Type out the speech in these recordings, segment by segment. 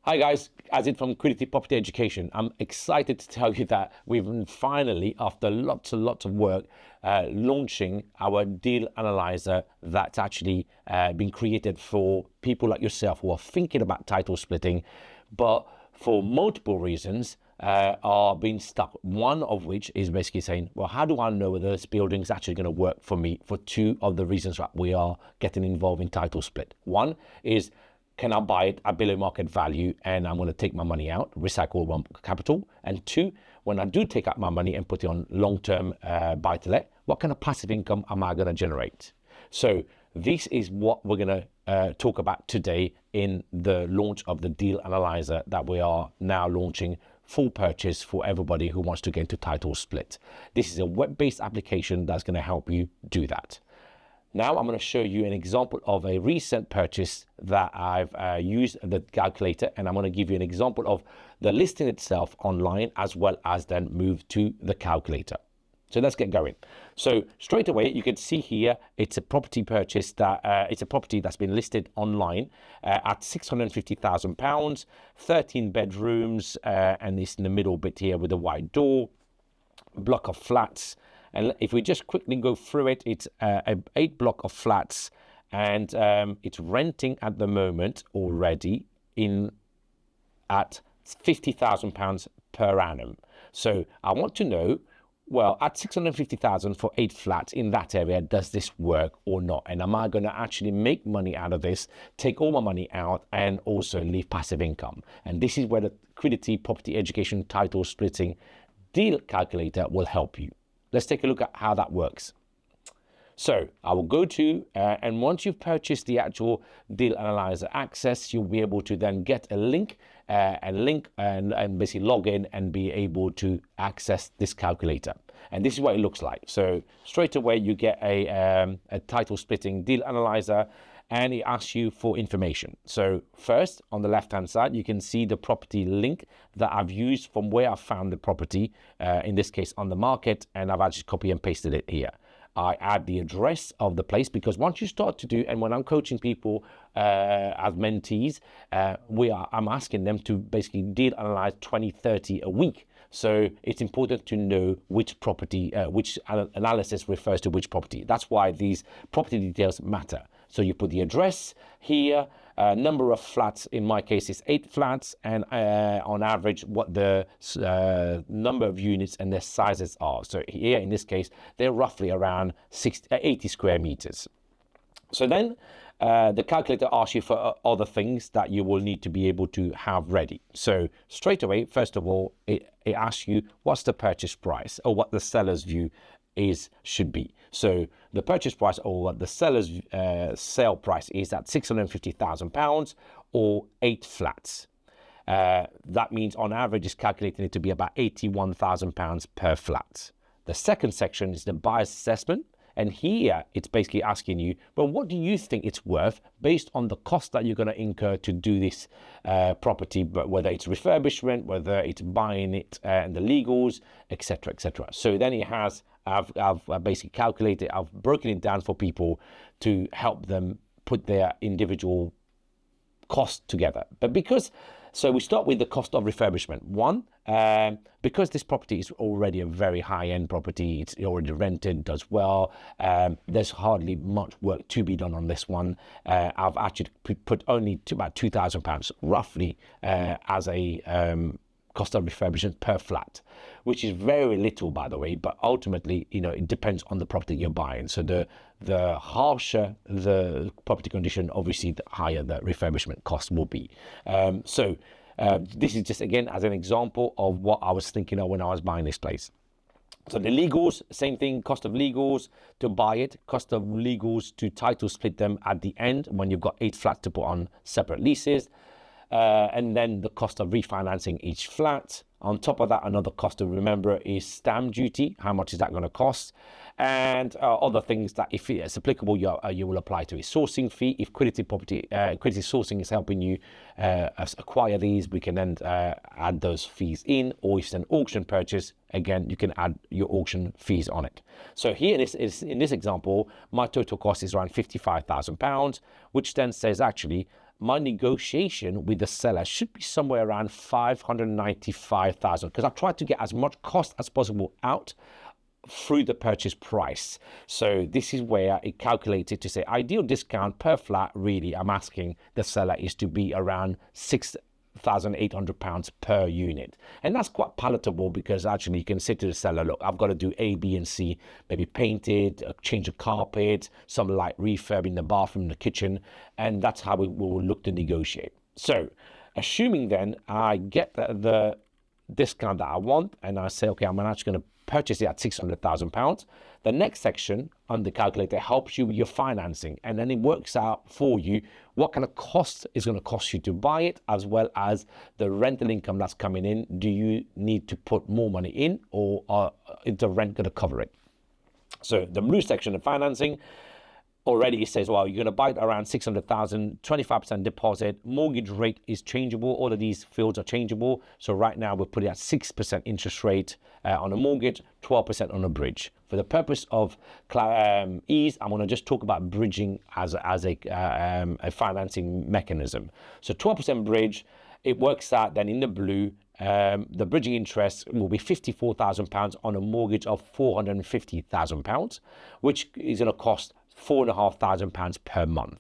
Hi guys, Azid from Quiddity Property Education. I'm excited to tell you that we've finally, after lots and lots of work, launching our deal analyzer that's actually been created for people like yourself who are thinking about title splitting, but for multiple reasons are being stuck. One of which is basically saying, well, how do I know whether this building is actually going to work for me, for two of the reasons that we are getting involved in title split. One is, can I buy it at below market value and I'm going to take my money out, recycle one capital? And two, when I do take out my money and put it on long-term buy-to-let, what kind of passive income am I going to generate? So this is what we're going to talk about today in the launch of the deal analyzer that we are now launching full purchase for everybody who wants to get into title split. This is a web-based application that's going to help you do that. Now I'm going to show you an example of a recent purchase that I've used the calculator, and I'm going to give you an example of the listing itself online as well as then move to the calculator. So let's get going. So straight away, you can see here, it's a property purchase that it's a property that's been listed online at £650,000, 13 bedrooms, and it's in the middle bit here with a wide door, block of flats. And if we just quickly go through it, it's an 8 block of flats, and it's renting at the moment already at £50,000 per annum. So I want to know, well, at 650,000 for 8 flats in that area, does this work or not? And am I going to actually make money out of this, take all my money out, and also leave passive income? And this is where the Quiddity Property Education Title Splitting Deal Calculator will help you. Let's take a look at how that works. So I will go to, and once you've purchased the actual deal analyzer access, you'll be able to then get a link and basically log in and be able to access this calculator. And this is what it looks like. So straight away, you get a title splitting deal analyzer, and it asks you for information. So first, on the left-hand side, you can see the property link that I've used from where I found the property, in this case on the market, and I've actually copy and pasted it here. I add the address of the place, because once you start to do, and when I'm coaching people as mentees, I'm asking them to basically deal analyze 20, 30 a week. So it's important to know which property, which analysis refers to which property. That's why these property details matter. So you put the address here, number of flats, in my case is 8 flats, and on average what the number of units and their sizes are. So here in this case, they're roughly around 80 square meters. So then the calculator asks you for other things that you will need to be able to have ready. So straight away, first of all, it asks you what's the purchase price, or what the seller's view should be. So the purchase price, or what the seller's sale price is, at £650,000 or 8 flats. That means on average it's calculating it to be about £81,000 per flat. The second section is the buyer's assessment. And here it's basically asking you, well, what do you think it's worth based on the cost that you're going to incur to do this property, but whether it's refurbishment, whether it's buying it, and the legals, etc., etc. So then it has, I've basically calculated, I've broken it down for people to help them put their individual costs together. But so we start with the cost of refurbishment. One, because this property is already a very high-end property, it's already rented, does well, there's hardly much work to be done on this one. I've actually put only about £2,000 roughly as a cost of refurbishment per flat, which is very little, by the way, but ultimately, it depends on the property you're buying. So the harsher the property condition, obviously the higher the refurbishment cost will be. This is just, again, as an example of what I was thinking of when I was buying this place. So the legals, same thing, cost of legals to buy it, cost of legals to title split them at the end when you've got 8 flats to put on separate leases. And then the cost of refinancing each flat. On top of that, another cost to remember is stamp duty. How much is that going to cost? And other things that, if it's applicable, you will apply to a sourcing fee. If Quiddity Sourcing is helping you acquire these, we can then add those fees in. Or if it's an auction purchase, again, you can add your auction fees on it. So here in this example, my total cost is around £55,000, which then says actually my negotiation with the seller should be somewhere around 595,000, because I've tried to get as much cost as possible out through the purchase price. So this is where it calculated to say ideal discount per flat, really I'm asking the seller is to be around £6,800 per unit. And that's quite palatable, because actually you can say to the seller, look, I've got to do A, B, and C, maybe paint it, change the carpet, some light refurb in the bathroom, the kitchen, and that's how we will look to negotiate. So assuming then I get the discount that I want, and I say, okay, I'm actually going to purchase it at £600,000. The next section on the calculator helps you with your financing, and then it works out for you what kind of cost is going to cost you to buy it, as well as the rental income that's coming in. Do you need to put more money in, or is the rent going to cover it? So the blue section of financing, already it says, well, you're going to buy it around 600,000, 25% deposit, mortgage rate is changeable. All of these fields are changeable. So right now we're putting at 6% interest rate on a mortgage, 12% on a bridge. For the purpose of ease, I'm going to just talk about bridging as a financing mechanism. So 12% bridge, it works out then in the blue, the bridging interest will be £54,000 on a mortgage of £450,000, which is going to cost £4,500 per month.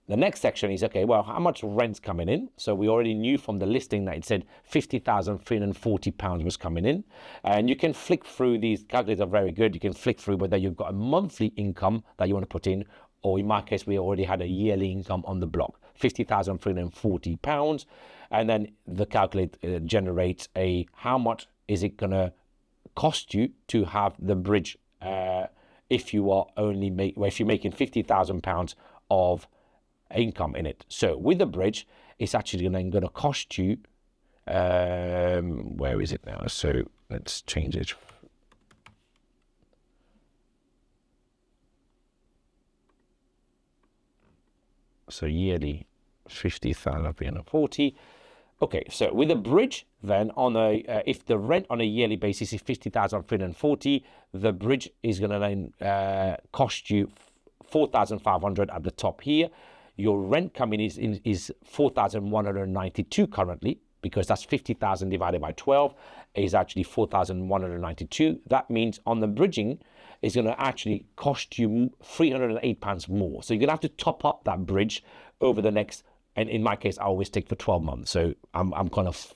The next section is, okay, well, how much rent's coming in? So we already knew from the listing that it said £50,340 was coming in. And you can flick through these. Calculators are very good. You can flick through whether you've got a monthly income that you want to put in, or in my case, we already had a yearly income on the block, £50,340. And then the calculator generates how much is it going to cost you to have the bridge if you are if you're making £50,000 of income in it. So with the bridge, it's actually going to cost you, where is it now? So let's change it. So yearly 50,340. Okay, so with a bridge, then on if the rent on a yearly basis is 50,340, the bridge is going to then cost you 4,500 at the top here. Your rent coming is 4,192 currently, because that's 50,000 divided by 12 is actually 4,192. That means on the bridging, it's going to actually cost you £308 more. So you're going to have to top up that bridge over the next, and in my case, I always take for 12 months. So I'm kind of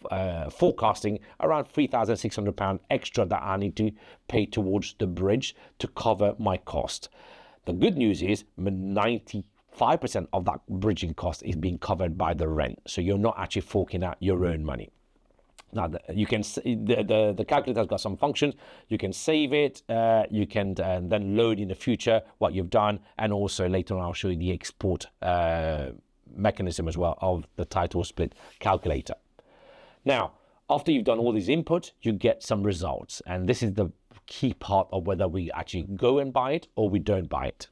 forecasting around £3,600 extra that I need to pay towards the bridge to cover my cost. The good news is 95% of that bridging cost is being covered by the rent. So you're not actually forking out your own money. Now, you can the calculator has got some functions. You can save it. You can then load in the future what you've done, and also later on I'll show you the export mechanism as well of the title split calculator. Now, after you've done all these inputs, you get some results, and this is the key part of whether we actually go and buy it or we don't buy it.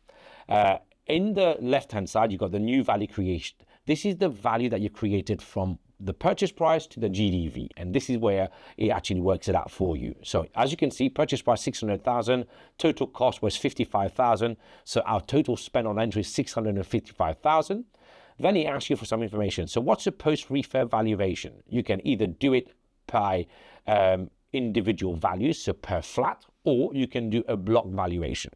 In the left-hand side, you've got the new value creation. This is the value that you created from the purchase price to the GDV, and this is where it actually works it out for you. So as you can see, purchase price 600,000, total cost was 55,000. So our total spend on entry is 655,000. Then he asks you for some information. So what's the post refurb valuation? You can either do it by individual values, so per flat, or you can do a block valuation.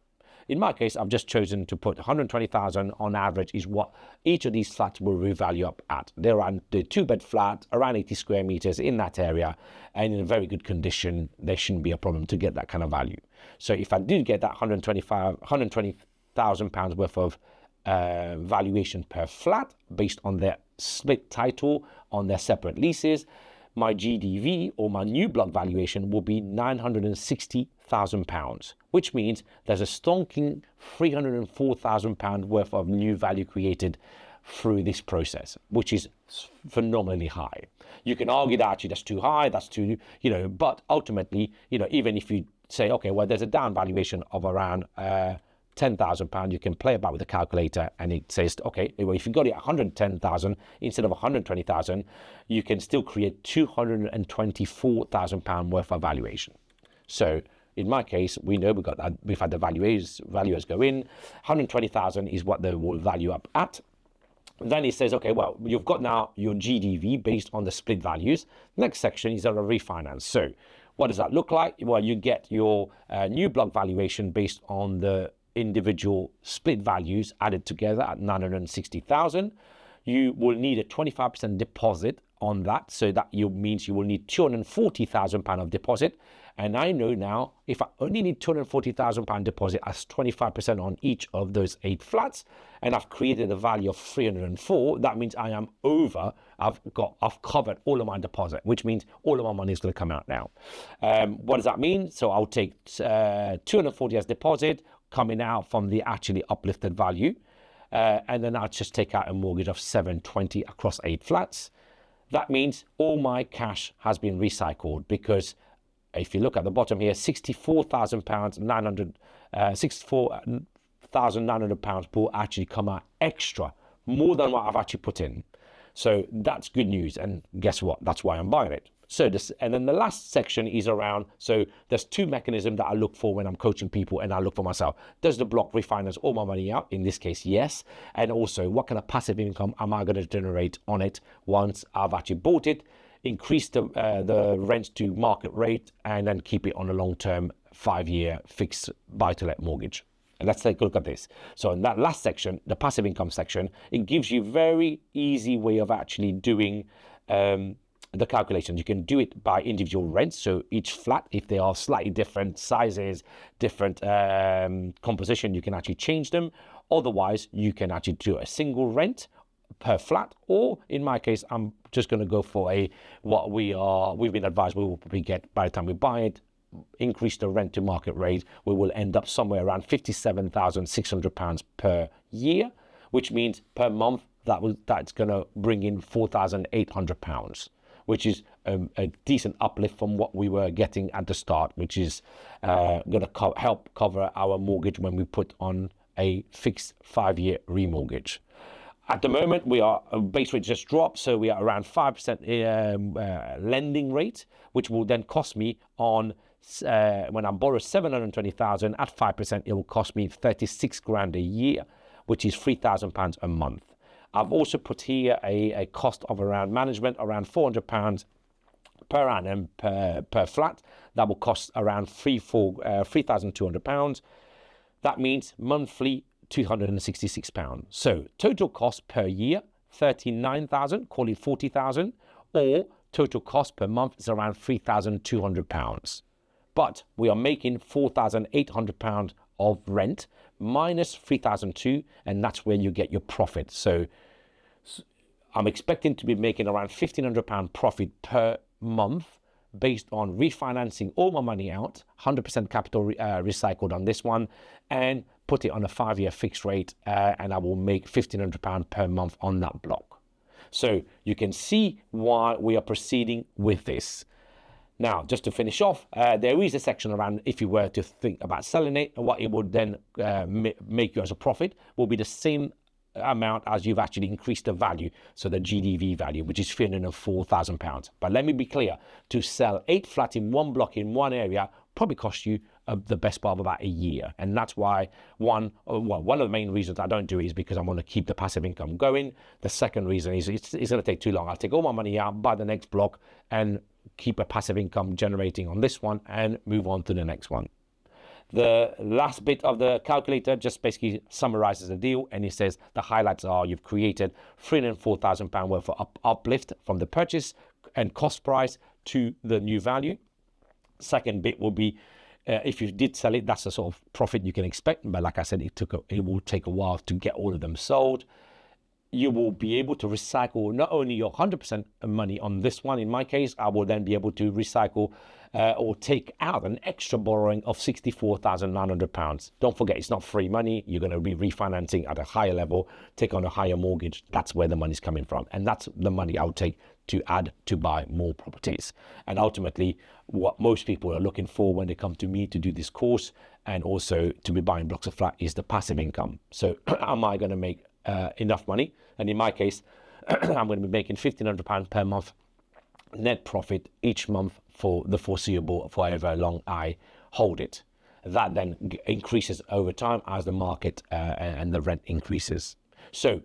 In my case, I've just chosen to put 120,000 on average is what each of these flats will revalue up at. They're around the 2-bed flat, around 80 square meters in that area, and in a very good condition. There shouldn't be a problem to get that kind of value. So if I did get that £120,000 worth of valuation per flat based on their split title on their separate leases, my GDV or my new block valuation will be £960,000, which means there's a stonking £304,000 worth of new value created through this process, which is phenomenally high. You can argue that actually that's too high, that's too, but ultimately, even if you say, okay, well, there's a down valuation of around £10,000, you can play about with the calculator, and it says, okay, well, if you got it at 110,000 instead of 120,000, you can still create £224,000 worth of valuation. So in my case, we know we've had the valuers go in. 120,000 is what they will value up at. Then it says, okay, well, you've got now your GDV based on the split values. Next section is a refinance. So what does that look like? Well, you get your new block valuation based on the individual split values added together at 960,000. You will need a 25% deposit on that. So that means you will need £240,000 of deposit. And I know now, if I only need £240,000 deposit as 25% on each of those 8 flats, and I've created a value of 304, that means I am over. I've covered all of my deposit, which means all of my money is going to come out now. What does that mean? So I'll take 240 as deposit coming out from the actually uplifted value, and then I'll just take out a mortgage of 720 across 8 flats. That means all my cash has been recycled, because if you look at the bottom here, £64,900 will actually come out extra, more than what I've actually put in. So that's good news. And guess what? That's why I'm buying it. So and then the last section is around, so there's 2 mechanisms that I look for when I'm coaching people, and I look for myself. Does the block refinance all my money out? In this case, yes. And also, what kind of passive income am I going to generate on it once I've actually bought it? Increase the rent to market rate, and then keep it on a long-term 5-year fixed buy-to-let mortgage. And let's take a look at this. So in that last section, the passive income section, it gives you very easy way of actually doing the calculation. You can do it by individual rents. So each flat, if they are slightly different sizes, different composition, you can actually change them. Otherwise, you can actually do a single rent per flat, or in my case, I'm just going to go for we've been advised we will probably get by the time we buy it, increase the rent to market rate, we will end up somewhere around £57,600 per year, which means per month that's going to bring in £4,800, which is a decent uplift from what we were getting at the start, which is going to help cover our mortgage when we put on a fixed 5-year remortgage. At the moment, we are base rate just dropped, so we are around 5% lending rate, which will then cost me on when I borrow 720,000 at 5%, it will cost me 36 grand a year, which is £3,000 a month. I've also put here a cost of around management, around £400 per annum per flat. That will cost around £3,200. That means monthly £266. So total cost per year, 39,000, call it 40,000, or total cost per month is around £3,200. But we are making £4,800 of rent minus 3,200, and that's where you get your profit. So I'm expecting to be making around £1,500 profit per month based on refinancing all my money out, 100% capital recycled on this one, and put it on a 5-year fixed rate, and I will make £1,500 per month on that block. So you can see why we are proceeding with this. Now, just to finish off, there is a section around if you were to think about selling it, and what it would then make you as a profit will be the same amount as you've actually increased the value, so the GDV value, which is £304,000. But let me be clear, to sell 8 flats in one block in one area probably cost you the best part of about a year. And that's why one of the main reasons I don't do it is because I want to keep the passive income going. The second reason is it's going to take too long. I'll take all my money out, buy the next block, and keep a passive income generating on this one and move on to the next one. The last bit of the calculator just basically summarizes the deal, and it says the highlights are you've created £304,000 worth of uplift from the purchase and cost price to the new value. Second bit will be if you did sell it, that's the sort of profit you can expect. But like I said, it will take a while to get all of them sold. You will be able to recycle not only your 100% money on this one. In my case, I will then be able to recycle or take out an extra borrowing of £64,900. Don't forget, it's not free money. You're going to be refinancing at a higher level, take on a higher mortgage. That's where the money's coming from. And that's the money I'll take to add to buy more properties. And ultimately, what most people are looking for when they come to me to do this course and also to be buying blocks of flat is the passive income. So am I going to make enough money? And in my case, I'm going to be making £1,500 per month net profit each month for the foreseeable, for however long I hold it. That then increases over time as the market and the rent increases. So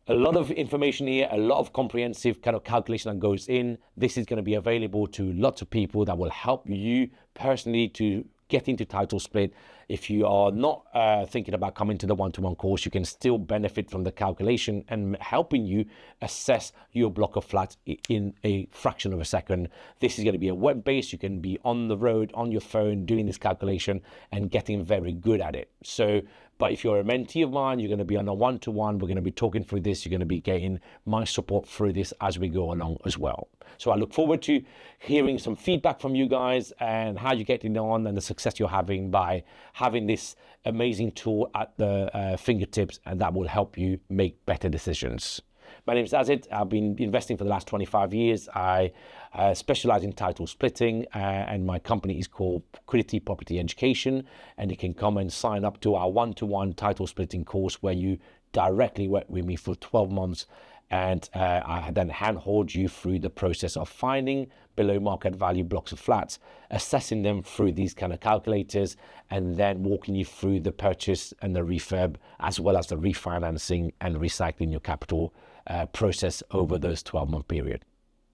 A lot of information here, a lot of comprehensive kind of calculation that goes in. This is going to be available to lots of people that will help you personally to get into title split. If you are not thinking about coming to the one-to-one course, you can still benefit from the calculation and helping you assess your block of flats in a fraction of a second. This is going to be a web-based. You can be on the road, on your phone, doing this calculation and getting very good at it. So, but if you're a mentee of mine, you're going to be on a one-to-one. We're going to be talking through this. You're going to be getting my support through this as we go along as well. So I look forward to hearing some feedback from you guys and how you're getting on and the success you're having by having this amazing tool at the fingertips, and that will help you make better decisions. My name is Azid. I've been investing for the last 25 years. I specialize in title splitting, and my company is called Quiddity Property Education. And you can come and sign up to our one-to-one title splitting course where you directly work with me for 12 months. And I then handhold you through the process of finding below market value blocks of flats, assessing them through these kind of calculators, and then walking you through the purchase and the refurb, as well as the refinancing and recycling your capital process over those 12-month period.